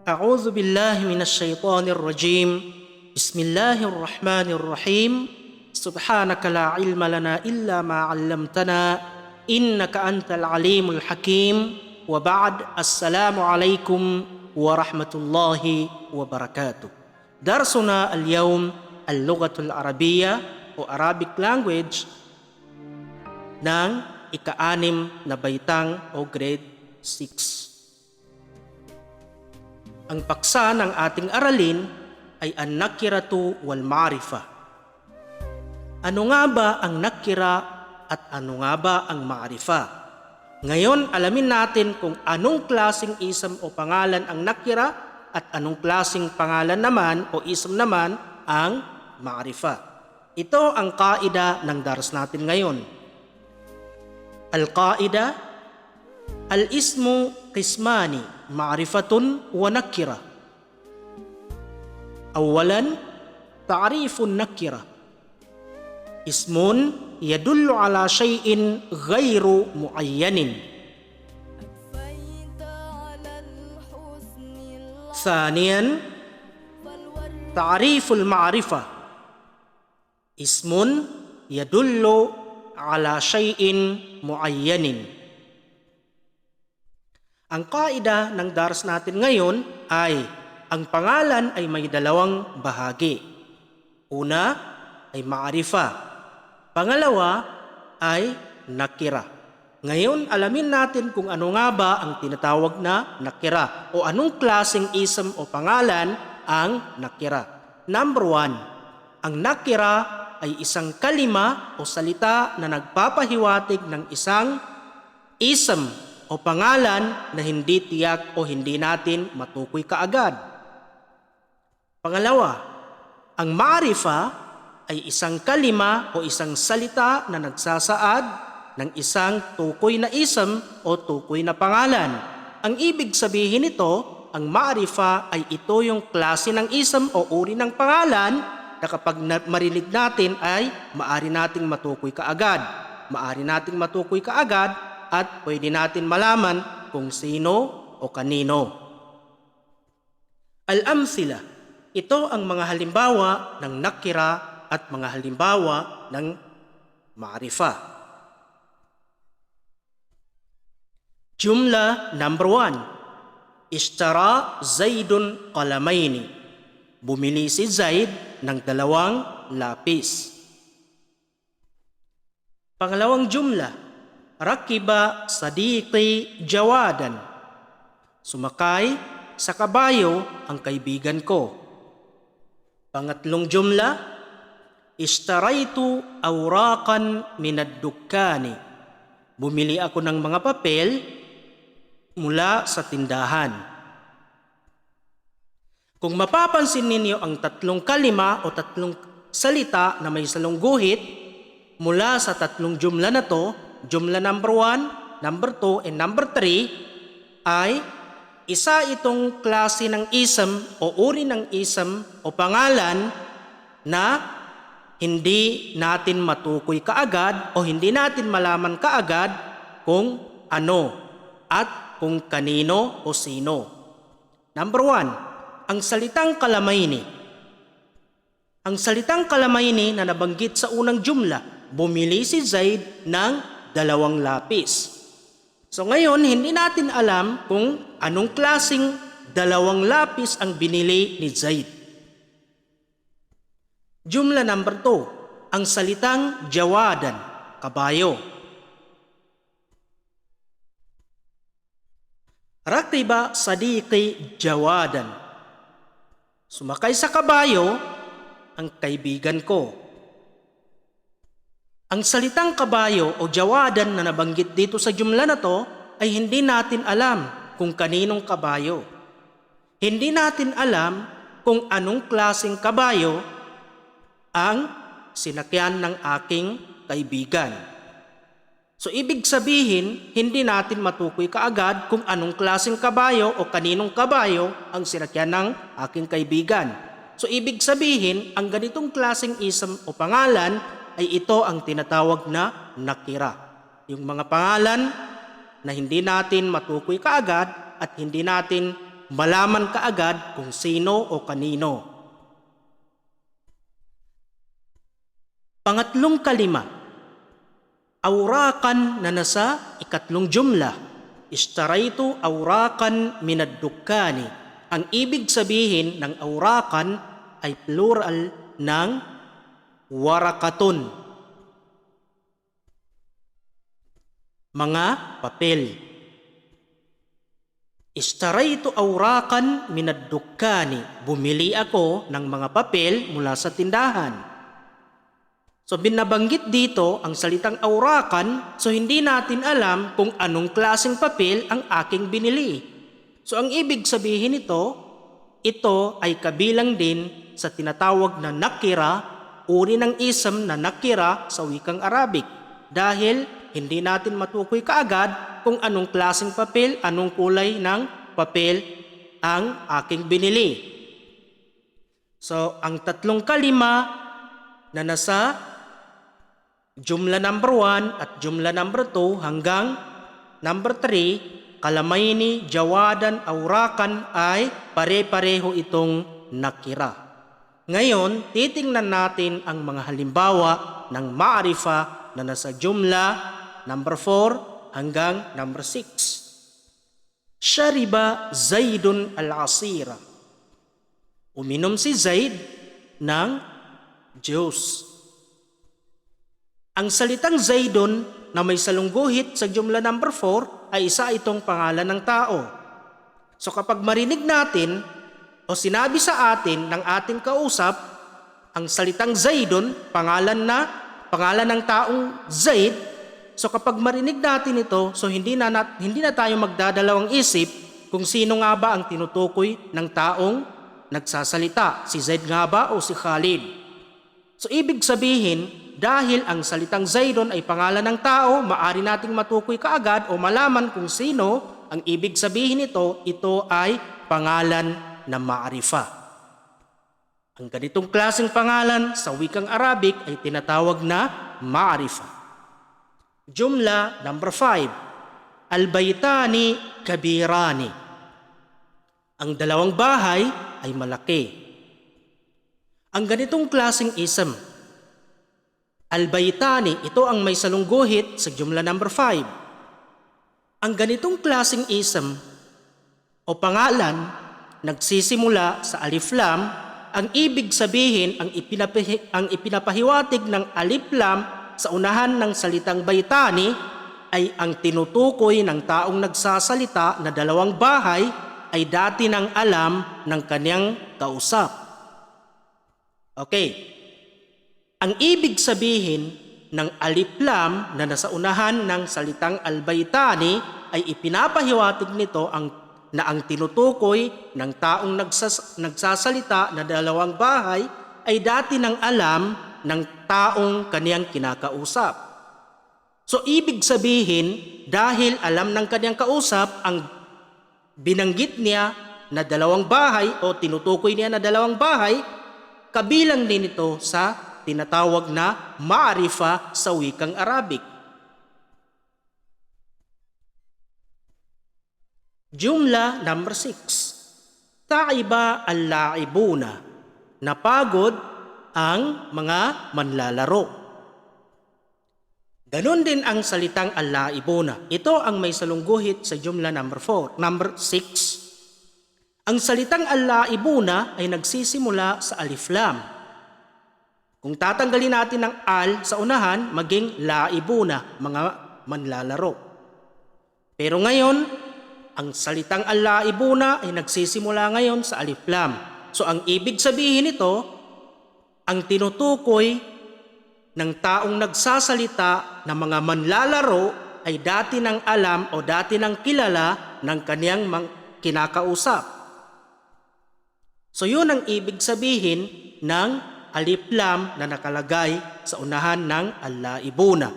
أعوذ بالله من الشيطان الرجيم. بسم الله الرحمن الرحيم. سبحانك لا علم لنا إلا ما علمتنا إنك أنت العليم الحكيم. وبعد السلام عليكم ورحمة الله وبركاته. درسنا اليوم اللغة العربية o Arabic language ng ika-6 na baitang o grade 6. Ang paksa ng ating aralin ay an-nakiratu wal ma'rifa. Ano nga ba ang nakira at ano nga ba ang ma'rifa? Ngayon, alamin natin kung anong klaseng ism o pangalan ang nakira at anong klaseng pangalan naman o ism naman ang ma'rifa. Ito ang kaida ng dars natin ngayon. Al-qaida, al-ismu qismani, ma'rifatun wa nakira. Awalan, ta'rifun nakira. Ismun yadullu ala shay'in ghayru muayyanin. Thaniyan, ta'riful ma'rifa. Ismun yadullu ala shay'in muayyanin. Ang kaida ng dars natin ngayon ay ang pangalan ay may dalawang bahagi. Una ay ma'rifa. Pangalawa ay nakira. Ngayon, alamin natin kung ano nga ba ang tinatawag na nakira o anong klaseng ism o pangalan ang nakira. Number 1, ang nakira ay isang kalima o salita na nagpapahiwatig ng isang ism o pangalan na hindi tiyak o hindi natin matukoy kaagad. Pangalawa, ang ma'rifa ay isang kalima o isang salita na nagsasaad ng isang tukoy na ism o tukoy na pangalan. Ang ibig sabihin nito, ang ma'rifa ay ito yung klase ng ism o uri ng pangalan na kapag marinig natin ay maari nating matukoy kaagad. Maari nating matukoy kaagad at pwede natin malaman kung sino o kanino. Al-amthila, ito ang mga halimbawa ng nakira at mga halimbawa ng ma'rifa. Jumla number 1. Ishtara Zaidun qalamaini. Bumili si Zaid ng 2 lapis. Pangalawang jumla, Rakiba sadiqi jawadan. Sumakay sa kabayo ang kaibigan ko. Pangatlong jumla, Ishtaraitu awraqan minad dukkani. Bumili ako ng mga papel mula sa tindahan. Kung mapapansin ninyo ang 3 kalima o 3 salita na may salong guhit mula sa 3 jumla na to, jumla number 1, number 2, and number 3 ay isa itong klase ng ism o uri ng ism o pangalan na hindi natin matukoy kaagad o hindi natin malaman kaagad kung ano at kung kanino o sino. Number 1, ang salitang kalamayni. Ang salitang kalamayni na nabanggit sa unang jumla, bumili si Zaid ng 2 lapis. So ngayon, hindi natin alam kung anong klaseng 2 lapis ang binili ni Zaid. Jumla number 2, ang salitang jawadan, kabayo. Rakiba sadiqi jawadan. Sumakay sa kabayo ang kaibigan ko. Ang salitang kabayo o jawadan na nabanggit dito sa jumla na to ay hindi natin alam kung kaninong kabayo. Hindi natin alam kung anong klaseng kabayo ang sinakyan ng aking kaibigan. So ibig sabihin, hindi natin matukoy kaagad kung anong klaseng kabayo o kaninong kabayo ang sinakyan ng aking kaibigan. So ibig sabihin, ang ganitong klaseng ism o pangalan ay ito ang tinatawag na nakira. Yung mga pangalan na hindi natin matukoy kaagad at hindi natin malaman kaagad kung sino o kanino. Pangatlong kalima, awrakan na nasa ikatlong jumla. Ishtaraitu awrakan minad dukkani. Ang ibig sabihin ng awrakan ay plural ng warakatun. Mga papel. Ishtaraitu awrakan minad dukkani. Bumili ako ng mga papel mula sa tindahan. So binabanggit dito ang salitang awrakan, so hindi natin alam kung anong klaseng papel ang aking binili. So ang ibig sabihin ito ay kabilang din sa tinatawag na nakira, uri ng ism na nakira sa wikang Arabic. Dahil hindi natin matukoy kaagad kung anong klaseng papel, anong kulay ng papel ang aking binili. So ang tatlong kalima na nasa jumla number 1 at jumla number 2 hanggang number 3, kalamaini, jawadan, awrakan ay pare-pareho itong nakira. Ngayon, titingnan natin ang mga halimbawa ng ma'arifa na nasa jumla number 4 hanggang number 6. Shariba Zaidun al-asira. Uminom si Zaid ng juice. Ang salitang Zaidun na may salungguhit sa jumla number 4 ay isa itong pangalan ng tao. So kapag marinig natin o sinabi sa atin ng ating kausap ang salitang Zaidun, pangalan ng taong Zaid, so kapag marinig natin ito, so hindi na tayo magdadalawang isip kung sino nga ba ang tinutukoy ng taong nagsasalita, si Zaid nga ba o si Khalid. So ibig sabihin, dahil ang salitang Zaidun ay pangalan ng tao, maari nating matukoy kaagad o malaman kung sino ang ibig sabihin nito, ito ay pangalan na ma'arifa. Ang ganitong klaseng pangalan sa wikang Arabic ay tinatawag na ma'arifa. Jumla number 5, al-baytani kabirani. Ang dalawang bahay ay malaki. Ang ganitong klaseng ism, al-baytani, ito ang may salungguhit sa jumla number 5. Ang ganitong klaseng ism o pangalan nagsisimula sa alif lam, ang ibig sabihin ang ipinapahiwatig ng alif lam sa unahan ng salitang baytani ay ang tinutukoy ng taong nagsasalita na dalawang bahay ay dati nang alam ng kanyang kausap. Okay. Ang ibig sabihin ng alif lam na nasa unahan ng salitang al-baytani ay ipinapahiwatig nito na ang tinutukoy ng taong nagsasalita na dalawang bahay ay dati nang alam ng taong kaniyang kinakausap. So ibig sabihin, dahil alam ng kaniyang kausap ang binanggit niya na dalawang bahay o tinutukoy niya na dalawang bahay, kabilang din ito sa tinatawag na ma'arifa sa wikang Arabic. Jumla number 6. Ta'iba al-la'ibuna. Napagod ang mga manlalaro. Ganon din ang salitang al-la'ibuna. Ito ang may salungguhit sa jumla number 6. Ang salitang al-la'ibuna ay nagsisimula sa alif lam. Kung tatanggalin natin ang al sa unahan, maging laibuna, mga manlalaro. Pero ngayon, ang salitang al-laibuna ay nagsisimula ngayon sa alif lam. So ang ibig sabihin nito, ang tinutukoy ng taong nagsasalita na mga manlalaro ay dati nang alam o dati nang kilala ng kaniyang kinakausap. So yun ang ibig sabihin ng alif lam na nakalagay sa unahan ng al-laibuna.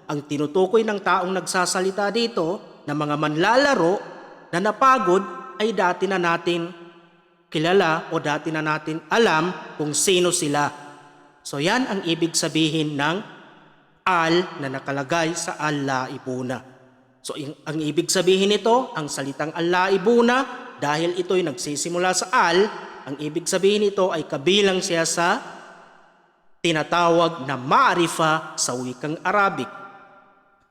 Ang tinutukoy ng taong nagsasalita dito na mga manlalaro na napagod ay dati na natin kilala o dati na natin alam kung sino sila. So yan ang ibig sabihin ng al na nakalagay sa al-laibuna. So ang ibig sabihin nito, ang salitang al-laibuna dahil ito'y nagsisimula sa al, ang ibig sabihin nito ay kabilang siya sa tinatawag na ma'rifa sa wikang Arabic.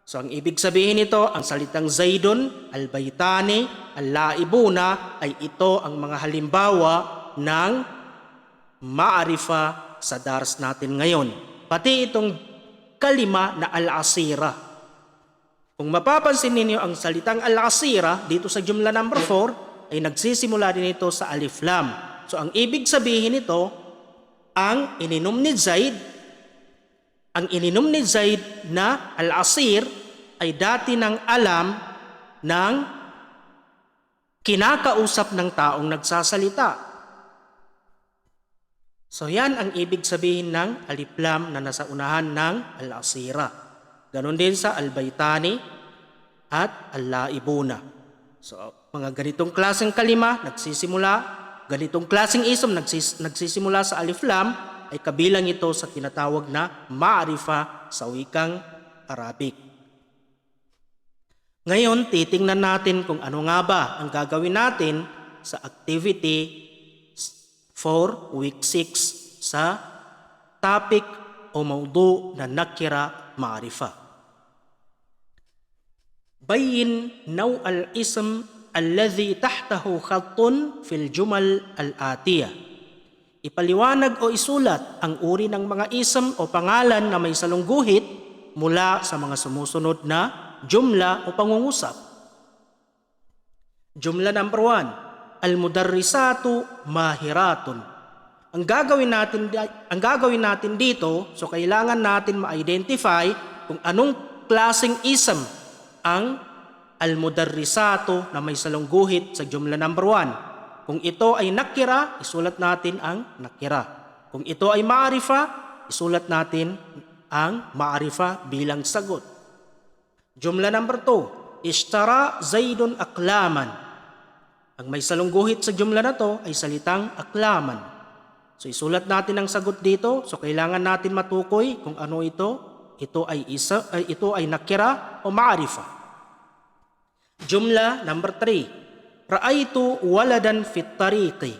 So ang ibig sabihin nito, ang salitang Zaidun, Al-Baytani, Al-Laibuna ay ito ang mga halimbawa ng ma'rifa sa dars natin ngayon. Pati itong kalima na Al-Asira. Kung mapapansin ninyo ang salitang Al-Asira dito sa jumla number 4 ay nagsisimula din ito sa Alif Lam. So ang ibig sabihin nito, ang ininom ni Zaid na al-asir ay dati nang alam ng kinakausap ng taong nagsasalita. So yan ang ibig sabihin ng alif lam na nasa unahan ng al-asira. Ganon din sa al-baytani at al-laibuna. So mga ganitong klaseng kalima ganitong klaseng isim nagsisimula sa alif lam ay kabilang ito sa tinatawag na ma'rifa sa wikang Arabic. Ngayon, titingnan natin kung ano nga ba ang gagawin natin sa activity for week 6 sa topic o mawdu na nakira ma'rifa. Bayin naw al-ism alladhi tahtahu khattun fil jumal al-atiyah. Ipaliwanag o isulat ang uri ng mga ism o pangalan na may salungguhit mula sa mga sumusunod na jumla o pangungusap. Jumla number 1, al-mudarrisatu mahiratun. Ang gagawin natin dito, so kailangan natin ma-identify kung anong klaseng ism ang al-mudarrisatu na may salungguhit sa jumla number 1. Kung ito ay nakira, isulat natin ang nakira. Kung ito ay ma'rifa, isulat natin ang ma'rifa bilang sagot. Jumla number 2, ishtara Zaidun aklaman. Ang may salungguhit sa jumla na to ay salitang aklaman. So isulat natin ang sagot dito. So kailangan natin matukoy kung ano ito. Ito ay nakira o ma'rifa. Jumla number 3, ra'aytu waladan fit tariqi.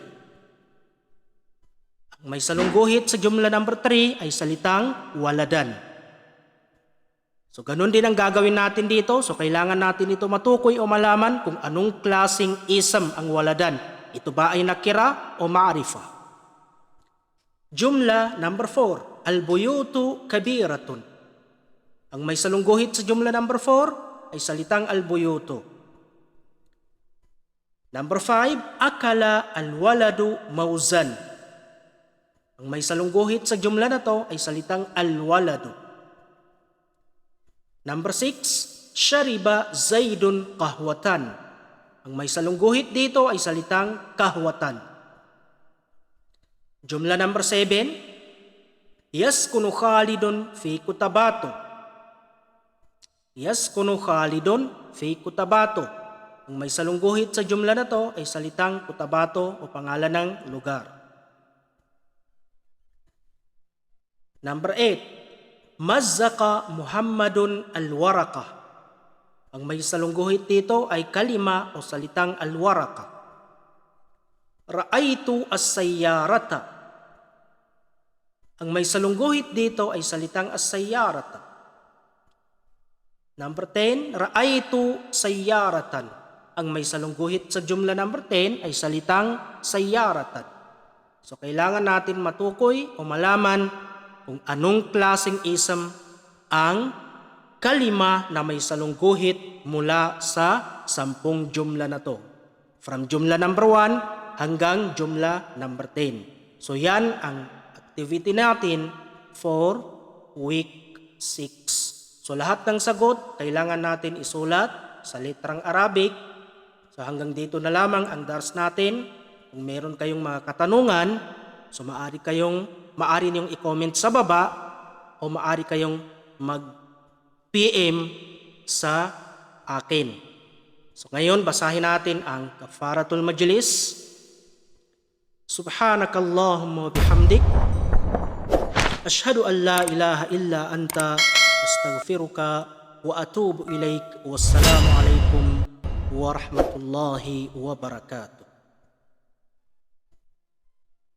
Ang may salungguhit sa jumla number 3 ay salitang waladan. So ganun din ang gagawin natin dito. So kailangan natin ito matukoy o malaman kung anong klaseng ism ang waladan. Ito ba ay nakira o ma'rifa? Jumla number 4, al-buyutu kabiratun. Ang may salungguhit sa jumla number 4 ay salitang al-buyutu. Number 5, akala al-waladu mauzan. Ang may salungguhit sa jumla na to ay salitang al-waladu. Number 6, shariba Zaidun kahwatan. Ang may salungguhit dito ay salitang kahwatan. Jumla number 7, yaskunu Khalidun fi kutabato. Yaskunu Khalidun fi kutabato. Ang may salungguhit sa jumla na to ay salitang kutabato o pangalan ng lugar. Number 8, mazzaka Muhammadun al-waraka. Ang may salungguhit dito ay kalima o salitang al-waraka. Ra'aytu as-sayyarata. Ang may salungguhit dito ay salitang as-sayyarata. Number 10, ra'aytu sayyaratan. Ang may salungguhit sa jumla number 10 ay salitang sayyaratan. So kailangan natin matukoy o malaman kung anong klaseng ism ang kalima na may salungguhit mula sa 10 jumla na to. From jumla number 1 hanggang jumla number 10. So yan ang activity natin for week 6. So lahat ng sagot, kailangan natin isulat sa letrang Arabic. So hanggang dito na lamang ang dars natin. Kung meron kayong mga katanungan, so maaari niyong i-comment sa baba o maaari kayong mag-PM sa akin. So ngayon, basahin natin ang Kafaratul Majlis. Subhanakallahumma bihamdik. Ashhadu an la ilaha illa anta astaghfiruka wa atubu ilaik. Wassalamu alaikum warahmatullahi wabarakatuh.